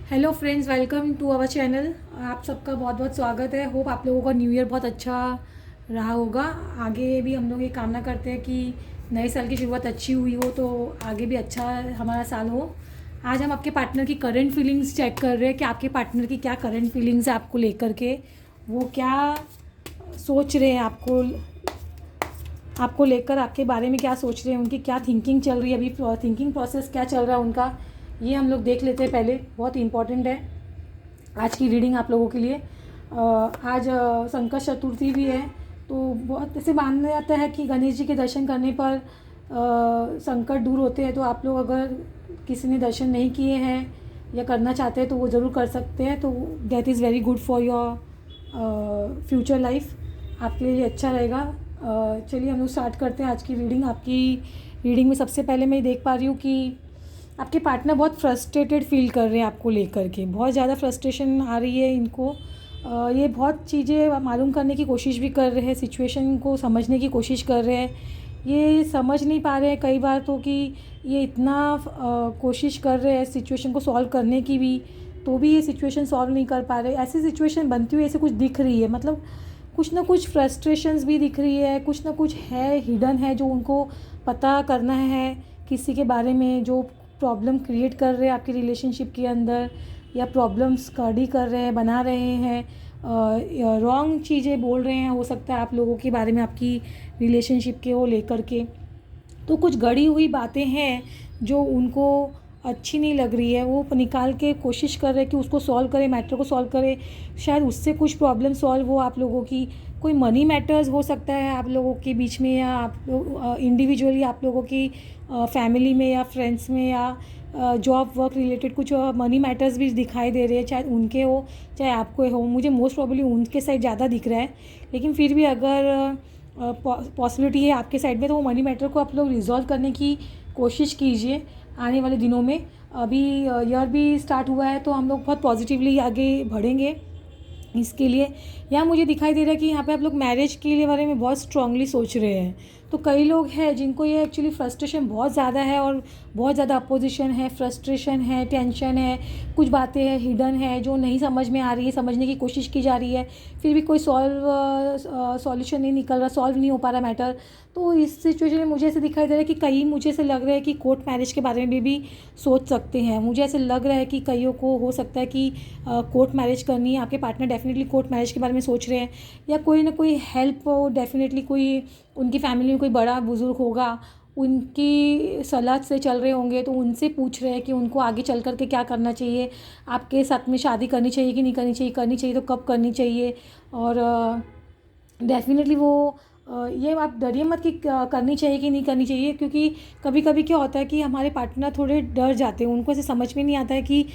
Hello friends, welcome to our channel. आप सबका बहुत बहुत स्वागत है। होप आप लोगों का न्यू ईयर बहुत अच्छा रहा होगा। आगे भी हम लोग ये कामना करते हैं कि नए साल की शुरुआत अच्छी हुई हो, तो आगे भी अच्छा हमारा साल हो। आज हम आपके पार्टनर की करंट फीलिंग्स चेक कर रहे हैं कि आपके पार्टनर की क्या करंट फीलिंग्स है आपको लेकर के, वो क्या सोच रहे हैं आपको आपको लेकर, आपके बारे में क्या सोच रहे हैं, उनकी क्या थिंकिंग चल रही है, अभी थिंकिंग प्रोसेस क्या चल रहा है उनका, ये हम लोग देख लेते हैं पहले। बहुत इंपॉर्टेंट है आज की रीडिंग आप लोगों के लिए। आज संकट चतुर्थी भी है, तो बहुत ऐसे माना जाता है कि गणेश जी के दर्शन करने पर संकट दूर होते हैं। तो आप लोग अगर किसी ने दर्शन नहीं किए हैं या करना चाहते हैं तो वो ज़रूर कर सकते हैं। तो that is very good for your future life, आपके लिए अच्छा रहेगा। चलिए हम लोग स्टार्ट करते हैं आज की रीडिंग। आपकी रीडिंग में सबसे पहले मैं देख पा रही हूँ कि आपके पार्टनर बहुत फ्रस्ट्रेटेड फील कर रहे हैं आपको लेकर के, बहुत ज़्यादा फ्रस्ट्रेशन आ रही है इनको। ये बहुत चीज़ें मालूम करने की कोशिश भी कर रहे हैं, सिचुएशन को समझने की कोशिश कर रहे हैं। ये समझ नहीं पा रहे हैं कई बार तो कि ये इतना कोशिश कर रहे हैं सिचुएशन को सॉल्व करने की भी, तो भी ये सिचुएशन सॉल्व नहीं कर पा रहे। ऐसी सिचुएशन बनती हुई ऐसे कुछ दिख रही है, मतलब कुछ ना कुछ फ्रस्ट्रेशंस भी दिख रही है, कुछ ना कुछ है हिडन है जो उनको पता करना है किसी के बारे में, जो प्रॉब्लम क्रिएट कर रहे हैं आपकी रिलेशनशिप के अंदर, या प्रॉब्लम स्टडी कर रहे हैं, बना रहे हैं, रॉन्ग चीज़ें बोल रहे हैं, हो सकता है आप लोगों के बारे में, आपकी रिलेशनशिप के वो लेकर के। तो कुछ गड़ी हुई बातें हैं जो उनको अच्छी नहीं लग रही है, वो निकाल के कोशिश कर रहे हैं कि उसको सॉल्व करें, मैटर को सॉल्व करें, शायद उससे कुछ प्रॉब्लम सॉल्व हो आप लोगों की। कोई मनी मैटर्स हो सकता है आप लोगों के बीच में, या आप लोग इंडिविजुअली आप लोगों की फैमिली में या फ्रेंड्स में, या जॉब वर्क रिलेटेड कुछ मनी मैटर्स भी दिखाई दे रहे हैं, चाहे उनके हो चाहे आपको हो। मुझे मोस्ट प्रॉब्ली उनके साइड ज़्यादा दिख रहा है, लेकिन फिर भी अगर पॉसिबिलिटी है आपके साइड में, तो वो मनी मैटर को आप लोग रिजॉल्व करने की कोशिश कीजिए आने वाले दिनों में। अभी ईयर भी स्टार्ट हुआ है, तो हम लोग बहुत पॉजिटिवली आगे बढ़ेंगे इसके लिए। यहाँ मुझे दिखाई दे रहा है कि यहाँ पे आप लोग मैरिज के लिए बारे में बहुत स्ट्रांगली सोच रहे हैं। तो कई लोग हैं जिनको ये एक्चुअली फ्रस्ट्रेशन बहुत ज़्यादा है, और बहुत ज़्यादा अपोजिशन है, फ्रस्ट्रेशन है, टेंशन है, कुछ बातें हैं हिडन है जो नहीं समझ में आ रही है, समझने की कोशिश की जा रही है, फिर भी कोई सॉल्यूशन नहीं निकल रहा, सॉल्व नहीं हो पा रहा मैटर। तो इस सिचुएशन में मुझे ऐसे दिखाई दे रहा है कि कई, मुझे ऐसे लग रहा है कि कोर्ट मैरिज के बारे में भी सोच सकते हैं। मुझे ऐसे लग रहा है कि कईयों को हो सकता है कि कोर्ट मैरिज करनी है। आपके पार्टनर डेफिनेटली कोर्ट मैरिज के बारे में सोच रहे हैं, या कोई ना कोई हेल्प डेफिनेटली, कोई उनकी फैमिली में कोई बड़ा बुजुर्ग होगा, उनकी सलाह से चल रहे होंगे, तो उनसे पूछ रहे हैं कि उनको आगे चल कर के क्या करना चाहिए, आपके साथ में शादी करनी चाहिए कि नहीं करनी चाहिए तो कब करनी चाहिए। और डेफिनेटली वो ये आप डरिए मत कि करनी चाहिए कि नहीं करनी चाहिए, क्योंकि कभी कभी क्या होता है कि हमारे पार्टनर थोड़े डर जाते हैं, उनको ऐसे समझ में नहीं आता है कि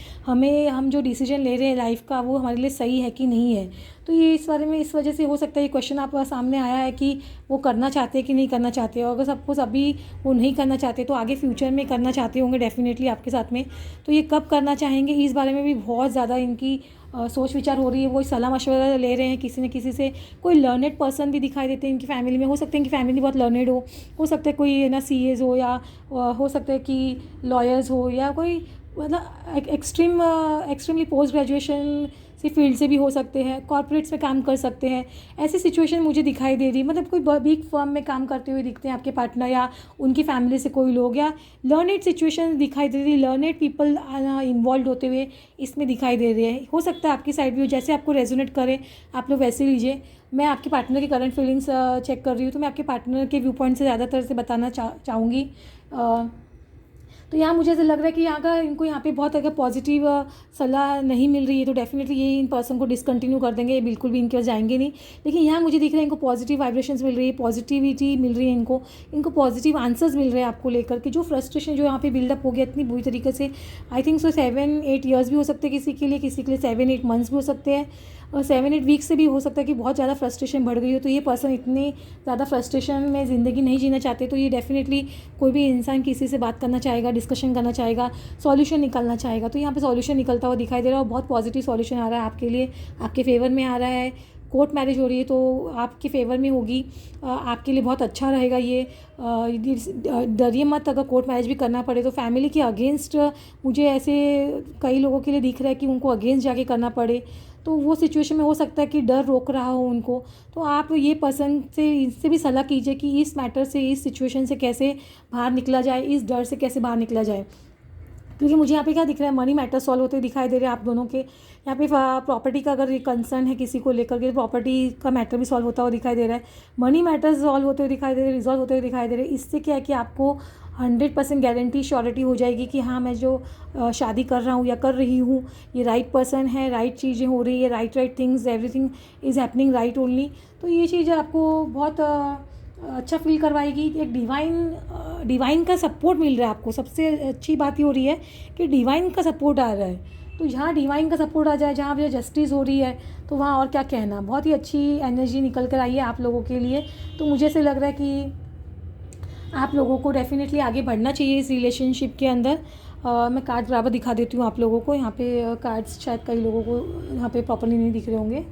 हम जो डिसीजन ले रहे हैं लाइफ का, वो हमारे लिए सही है कि नहीं है। तो ये इस बारे में, इस वजह से हो सकता है ये क्वेश्चन आप सामने आया है कि वो करना चाहते हैं कि नहीं करना चाहते। और अगर सपोज अभी वो नहीं करना चाहते तो आगे फ्यूचर में करना चाहते होंगे डेफिनेटली आपके साथ में, तो ये कब करना चाहेंगे इस बारे में भी बहुत ज़्यादा इनकी सोच विचार हो रही है। वो सलाह मशवरा ले रहे हैं किसी न किसी से। कोई लर्नेड पर्सन भी दिखाई देते हैं इनकी फैमिली में, हो सकता है इनकी फैमिली बहुत लर्नेड हो सकता है कोई ना सीएस हो, या हो सकता है कि लॉयर्स हो, या कोई मतलब एक्सट्रीमली पोस्ट ग्रेजुएशन से फील्ड से भी हो सकते हैं, कॉर्पोरेट्स में काम कर सकते हैं। ऐसी सिचुएशन मुझे दिखाई दे रही, मतलब कोई बिग फर्म में काम करते हुए दिखते हैं आपके पार्टनर, या उनकी फैमिली से कोई लोग, या लर्नेड सिचुएशन दिखाई दे रही, लर्नेड पीपल इन्वॉल्व होते हुए इसमें दिखाई दे रहे हैं। हो सकता है आपकी साइड भी हो, जैसे आपको रेजोनेट करे आप लोग वैसे लीजिए। मैं आपके पार्टनर की करंट फीलिंग्स चेक कर रही हूँ, तो मैं आपके पार्टनर के व्यू पॉइंट से ज़्यादातर से बताना चाहूँगी। तो यहाँ मुझे ऐसा लग रहा है कि यहाँ का इनको यहाँ पे बहुत अगर पॉजिटिव सलाह नहीं मिल रही है, तो डेफिनेटली ये इन पर्सन को डिसकंटिन्यू कर देंगे, ये बिल्कुल भी इनके पास जाएंगे नहीं। लेकिन यहाँ मुझे दिख रहा है इनको पॉजिटिव वाइब्रेशंस मिल रही है, पॉजिटिविटी मिल रही है, इनको पॉजिटिव आंसर्स मिल रहे हैं आपको लेकर के। जो फ्रस्ट्रेशन जो यहाँ पे बिल्डअप हो गया इतनी बुरी तरीके से, आई थिंक सो 7-8 ईयर्स भी हो सकते हैं किसी के लिए, 7-8 मंथ्स भी हो सकते हैं, और 7-8 वीक्स से भी हो सकता है कि बहुत ज़्यादा फ्रस्ट्रेशन बढ़ गई हो। तो ये पर्सन इतनी ज़्यादा फ्रस्ट्रेशन में ज़िंदगी नहीं जीना चाहते, तो ये डेफिनेटली कोई भी इंसान किसी से बात करना चाहेगा, डिस्कशन करना चाहेगा, सॉल्यूशन निकालना चाहेगा। तो यहाँ पे सॉल्यूशन निकलता हुआ दिखाई दे रहा है, और बहुत पॉजिटिव सॉल्यूशन आ रहा है आपके लिए, आपके फेवर में आ रहा है। कोर्ट मैरिज हो रही है तो आपके फेवर में होगी, आपके लिए बहुत अच्छा रहेगा ये। डरिए मत, अगर कोर्ट मैरिज भी करना पड़े तो फैमिली के अगेंस्ट मुझे ऐसे कई लोगों के लिए दिख रहा है कि उनको अगेंस्ट जाके करना पड़े, तो वो सिचुएशन में हो सकता है कि डर रोक रहा हो उनको। तो आप ये पर्सन से इससे भी सलाह कीजिए कि इस मैटर से, इस सिचुएशन से कैसे बाहर निकला जाए, इस डर से कैसे बाहर निकला जाए। क्योंकि मुझे यहाँ पे क्या दिख रहा है, मनी मैटर सॉल्व होते दिखाई दे रहे हैं आप दोनों के। यहाँ पे प्रॉपर्टी का अगर कंसर्न है किसी को लेकर के, प्रॉपर्टी का मैटर भी सॉल्व होता हुआ दिखाई दे रहा है, मनी मैटर सॉल्व होते हुए दिखाई दे रहे हैं, रिजॉल्व होते हुए दिखाई दे रहे हैं। इससे क्या है कि आपको 100% गारंटी श्योरिटी हो जाएगी कि हाँ, मैं जो शादी कर रहा हूँ या कर रही हूँ, ये राइट पर्सन है, राइट चीज़ें हो रही है, right things, everything is happening right only. तो ये चीज़ आपको बहुत अच्छा फील करवाएगी। एक डिवाइन का सपोर्ट मिल रहा है आपको। सबसे अच्छी बात ये हो रही है कि डिवाइन का सपोर्ट आ रहा है। तो जहाँ डिवाइन का सपोर्ट आ जाए, जहाँ पे जस्टिस हो रही है, तो वहाँ और क्या कहना। बहुत ही अच्छी एनर्जी निकल कर आई है आप लोगों के लिए। तो मुझे ऐसे लग रहा है कि आप लोगों को डेफिनेटली आगे बढ़ना चाहिए इस रिलेशनशिप के अंदर। मैं कार्ड बराबर दिखा देती हूँ आप लोगों को। यहाँ पे कार्ड्स शायद कई लोगों को यहाँ पे प्रॉपर्ली नहीं दिख रहे होंगे,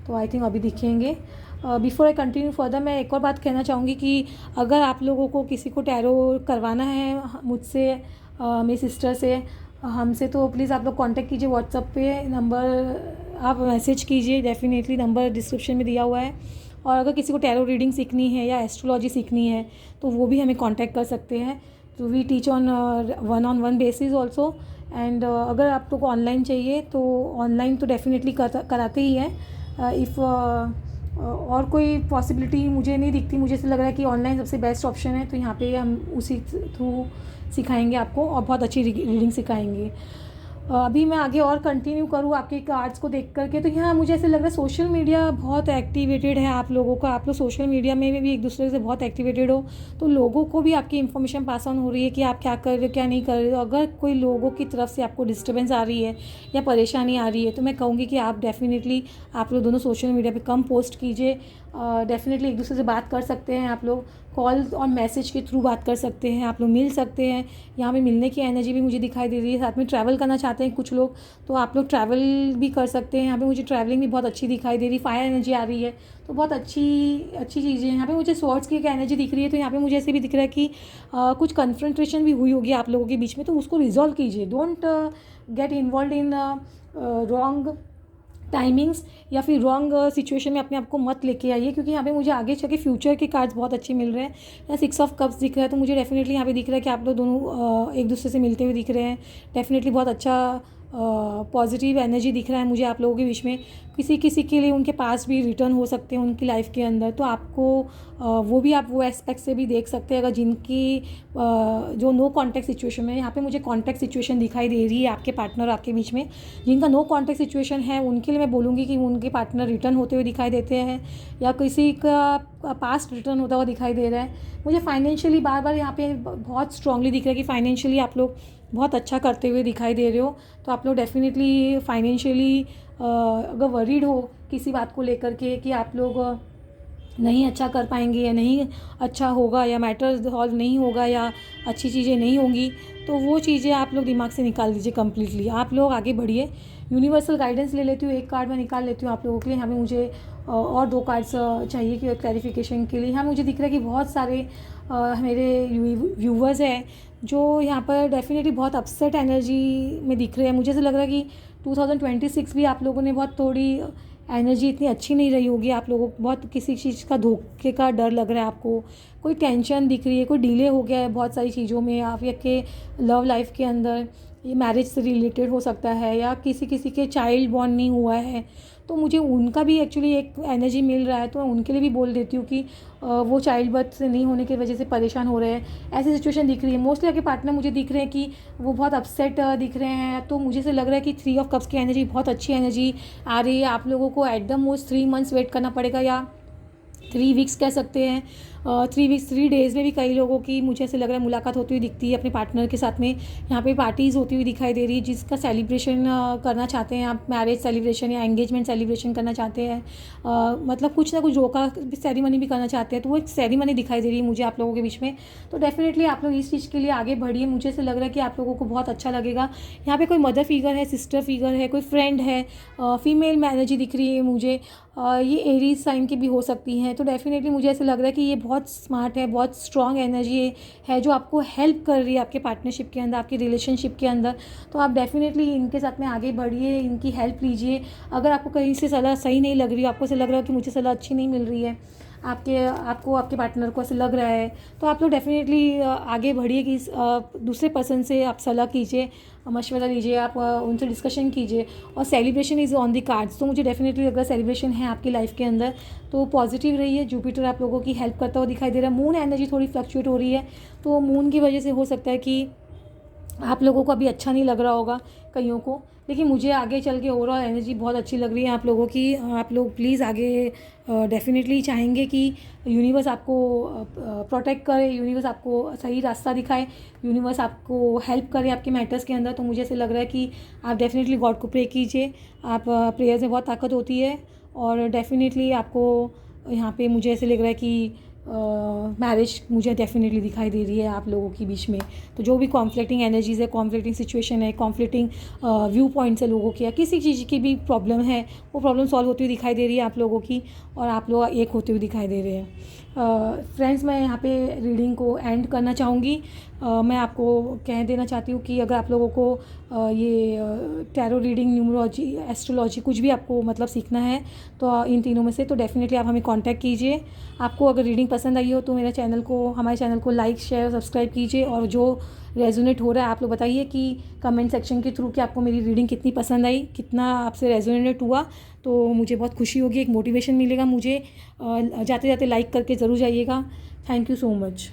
तो आई थिंक अभी दिखेंगे। बिफोर आई कंटिन्यू फर्दर, मैं एक और बात कहना चाहूँगी कि अगर आप लोगों को किसी को टैरो करवाना है मुझसे, मेरी सिस्टर से, हमसे, तो प्लीज़ आप लोग कांटेक्ट कीजिए व्हाट्सएप पे। नंबर आप मैसेज कीजिए, डेफिनेटली नंबर डिस्क्रिप्शन में दिया हुआ है। और अगर किसी को टैरो रीडिंग सीखनी है या एस्ट्रोलॉजी सीखनी है तो वो भी हमें कांटेक्ट कर सकते हैं। तो we teach on 1-on-1 basis also. And अगर आप लोग को ऑनलाइन चाहिए तो ऑनलाइन तो डेफिनेटली कराते ही हैं। इफ़ और कोई पॉसिबिलिटी मुझे नहीं दिखती, मुझे ऐसा लग रहा है कि ऑनलाइन सबसे बेस्ट ऑप्शन है। तो यहाँ पे हम उसी थ्रू सिखाएंगे आपको और बहुत अच्छी रीडिंग सिखाएंगे। अभी मैं आगे और कंटिन्यू करूँ आपके कार्ड्स को देख करके, तो यहाँ मुझे ऐसे लग रहा है सोशल मीडिया बहुत एक्टिवेटेड है आप लोगों का। आप लोग सोशल मीडिया में भी एक दूसरे से बहुत एक्टिवेटेड हो, तो लोगों को भी आपकी इन्फॉर्मेशन पास ऑन हो रही है कि आप क्या कर रहे हो, क्या नहीं कर रहे हो। अगर कोई लोगों की तरफ से आपको डिस्टर्बेंस आ रही है या परेशानी आ रही है, तो मैं कहूँगी कि आप डेफिनेटली आप लोग दोनों सोशल मीडिया पर कम पोस्ट कीजिए। डेफिनेटली एक दूसरे से बात कर सकते हैं आप लोग, कॉल और मैसेज के थ्रू बात कर सकते हैं, आप लोग मिल सकते हैं। यहाँ पे मिलने की एनर्जी भी मुझे दिखाई दे रही है। साथ में ट्रैवल करना चाहते हैं कुछ लोग, तो आप लोग ट्रैवल भी कर सकते हैं। यहाँ पे मुझे ट्रैवलिंग भी बहुत अच्छी दिखाई दे रही, फायर एनर्जी आ रही है, तो बहुत अच्छी चीज़ें हैं। यहाँ पे मुझे स्वॉर्ड्स की एक एनर्जी दिख रही है, तो यहाँ पे मुझे ऐसे भी दिख रहा है कि कुछ कन्फ्रंट्रेशन भी हुई होगी आप लोगों के बीच में, तो उसको रिजॉल्व कीजिए। Don't get involve in wrong timings या फिर रॉन्ग सिचुएशन में अपने आप को मत लेके आइए। क्योंकि यहाँ पे मुझे आगे चल के फ्यूचर के कार्ड्स बहुत अच्छे मिल रहे हैं। यहाँ 6 ऑफ कप्स दिख रहा है, तो मुझे डेफिनेटली यहाँ पे दिख रहा है कि आप लोग दोनों एक दूसरे से मिलते हुए दिख रहे हैं। डेफिनेटली बहुत अच्छा पॉजिटिव एनर्जी दिख रहा है मुझे आप लोगों के बीच में। किसी किसी के लिए उनके पास भी रिटर्न हो सकते हैं उनकी लाइफ के अंदर, तो आपको वो भी आप वो एस्पेक्ट से भी देख सकते हैं। अगर जिनकी जो नो कॉन्टैक्ट सिचुएशन में, यहाँ पे मुझे कॉन्टैक्ट सिचुएशन दिखाई दे रही है आपके पार्टनर आपके बीच में। जिनका नो कॉन्टैक्ट सिचुएशन है उनके लिए मैं बोलूँगी कि उनके पार्टनर रिटर्न होते हुए दिखाई देते हैं, या किसी का पास्ट रिटर्न होता हुआ दिखाई दे रहा है। मुझे फाइनेंशियली बार बार यहाँ पे बहुत स्ट्रांगली दिख रहा है कि फाइनेंशियली आप लोग बहुत अच्छा करते हुए दिखाई दे रहे हो। तो आप लोग डेफिनेटली फाइनेंशियली अगर वरीड हो किसी बात को लेकर के कि आप लोग नहीं अच्छा कर पाएंगे या नहीं अच्छा होगा या मैटर सॉल्व नहीं होगा या अच्छी चीज़ें नहीं होंगी, तो वो चीज़ें आप लोग दिमाग से निकाल दीजिए कम्प्लीटली। आप लोग आगे बढ़िए। यूनिवर्सल गाइडेंस ले लेती हूँ, एक कार्ड मैं निकाल लेती हूँ आप लोगों के लिए। यहाँ पे मुझे और 2 कार्ड्स चाहिए कि क्लैरिफिकेशन के लिए। यहाँ मुझे दिख रहा है कि बहुत सारे मेरे व्यूवर्स हैं जो यहाँ पर डेफिनेटली बहुत अपसेट एनर्जी में दिख रहे हैं। मुझे ऐसा लग रहा है कि 2026 भी आप लोगों ने बहुत थोड़ी एनर्जी इतनी अच्छी नहीं रही होगी। आप लोगों को बहुत किसी चीज़ का धोखे का डर लग रहा है, आपको कोई टेंशन दिख रही है, कोई डिले हो गया है बहुत सारी चीज़ों में। आप या के लव लाइफ के अंदर ये मैरिज से रिलेटेड हो सकता है, या किसी किसी के चाइल्ड बॉर्न नहीं हुआ है, तो मुझे उनका भी एक्चुअली एक एनर्जी मिल रहा है। तो मैं उनके लिए भी बोल देती हूँ कि वो चाइल्ड बर्थ से नहीं होने की वजह से परेशान हो रहे हैं, ऐसी सिचुएशन दिख रही है। मोस्टली आपके पार्टनर मुझे दिख रहे हैं कि वो बहुत अपसेट दिख रहे हैं। तो मुझे से लग रहा है कि 3 ऑफ कप्स की एनर्जी बहुत अच्छी एनर्जी आ रही है। आप लोगों को at the most 3 months wait करना पड़ेगा, या 3 वीक्स कह सकते हैं। 3 डेज़ में भी कई लोगों की मुझे ऐसे लग रहा है मुलाकात होती हुई दिखती है अपने पार्टनर के साथ में। यहाँ पे पार्टीज़ होती हुई दिखाई दे रही है, जिसका सेलिब्रेशन करना चाहते हैं आप, मैरिज सेलिब्रेशन या एंगेजमेंट सेलिब्रेशन करना चाहते हैं, मतलब कुछ ना कुछ रोका सेरेमनी भी करना चाहते हैं, तो वो एक सेरेमनी दिखाई दे रही है मुझे आप लोगों के बीच में। तो डेफिनेटली आप लोग इस चीज़ के लिए आगे बढ़िए, मुझे ऐसे लग रहा है कि आप लोगों को बहुत अच्छा लगेगा। यहाँ पे कोई मदर फिगर है, सिस्टर फिगर है, कोई फ्रेंड है, फीमेल एनर्जी दिख रही है मुझे, ये एरीज साइन की भी हो सकती हैं। तो डेफिनेटली मुझे ऐसे लग रहा है कि ये बहुत स्मार्ट है, बहुत स्ट्रॉन्ग एनर्जी है जो आपको हेल्प कर रही है आपके पार्टनरशिप के अंदर, आपके रिलेशनशिप के अंदर। तो आप डेफिनेटली इनके साथ में आगे बढ़िए, इनकी हेल्प लीजिए। अगर आपको कहीं से सलाह सही नहीं लग रही, आपको ऐसा लग रहा है कि मुझे सलाह अच्छी नहीं मिल रही है, आपको आपके पार्टनर को ऐसे लग रहा है, तो आप लोग डेफिनेटली आगे बढ़िए कि दूसरे पर्सन से आप सलाह कीजिए, मशवरा लीजिए, आप उनसे डिस्कशन कीजिए। और celebration is on the cards, तो मुझे डेफिनेटली अगर सेलिब्रेशन है आपकी लाइफ के अंदर तो पॉजिटिव रहिए। जुपिटर आप लोगों की हेल्प करता हुआ दिखाई दे रहा है। मून एनर्जी थोड़ी फ्लक्चुएट हो रही है, तो मून की वजह से हो सकता है कि आप लोगों को अभी अच्छा नहीं लग रहा होगा कईयों को, लेकिन मुझे आगे चल के ओवरऑल एनर्जी बहुत अच्छी लग रही है आप लोगों की। आप लोग प्लीज़ आगे डेफिनेटली चाहेंगे कि यूनिवर्स आपको प्रोटेक्ट करे, यूनिवर्स आपको सही रास्ता दिखाए, यूनिवर्स आपको हेल्प करे आपके मैटर्स के अंदर। तो मुझे ऐसे लग रहा है कि आप डेफिनेटली गॉड को प्रे कीजिए, आप प्रेयर्स में बहुत ताकत होती है। और डेफिनेटली आपको यहाँ पे मुझे ऐसे लग रहा है कि मैरिज मुझे डेफिनेटली दिखाई दे रही है आप लोगों के बीच में। तो जो भी कॉन्फ्लिक्टिंग एनर्जीज़ है, कॉन्फ्लिक्टिंग सिचुएशन है, कॉन्फ्लिक्टिंग व्यू पॉइंट्स है लोगों के, या किसी चीज़ की भी प्रॉब्लम है, वो प्रॉब्लम सॉल्व होती हुई दिखाई दे रही है आप लोगों की, और आप लोग एक होते हुए दिखाई दे रहे हैं। फ्रेंड्स, मैं यहाँ पे रीडिंग को एंड करना चाहूँगी। मैं आपको कह देना चाहती हूँ कि अगर आप लोगों को ये टैरो रीडिंग, न्यूमरोलॉजी, एस्ट्रोलॉजी कुछ भी आपको मतलब सीखना है तो इन तीनों में से, तो डेफिनेटली आप हमें कांटेक्ट कीजिए। आपको अगर रीडिंग पसंद आई हो तो हमारे चैनल को लाइक, शेयर, सब्सक्राइब कीजिए। और जो रेजोनेट हो रहा है आप लोग बताइए कि कमेंट सेक्शन के थ्रू कि आपको मेरी रीडिंग कितनी पसंद आई, कितना आपसे रेजोनेट हुआ, तो मुझे बहुत खुशी होगी, एक मोटिवेशन मिलेगा मुझे। जाते जाते लाइक करके ज़रूर जाइएगा। Thank you so much.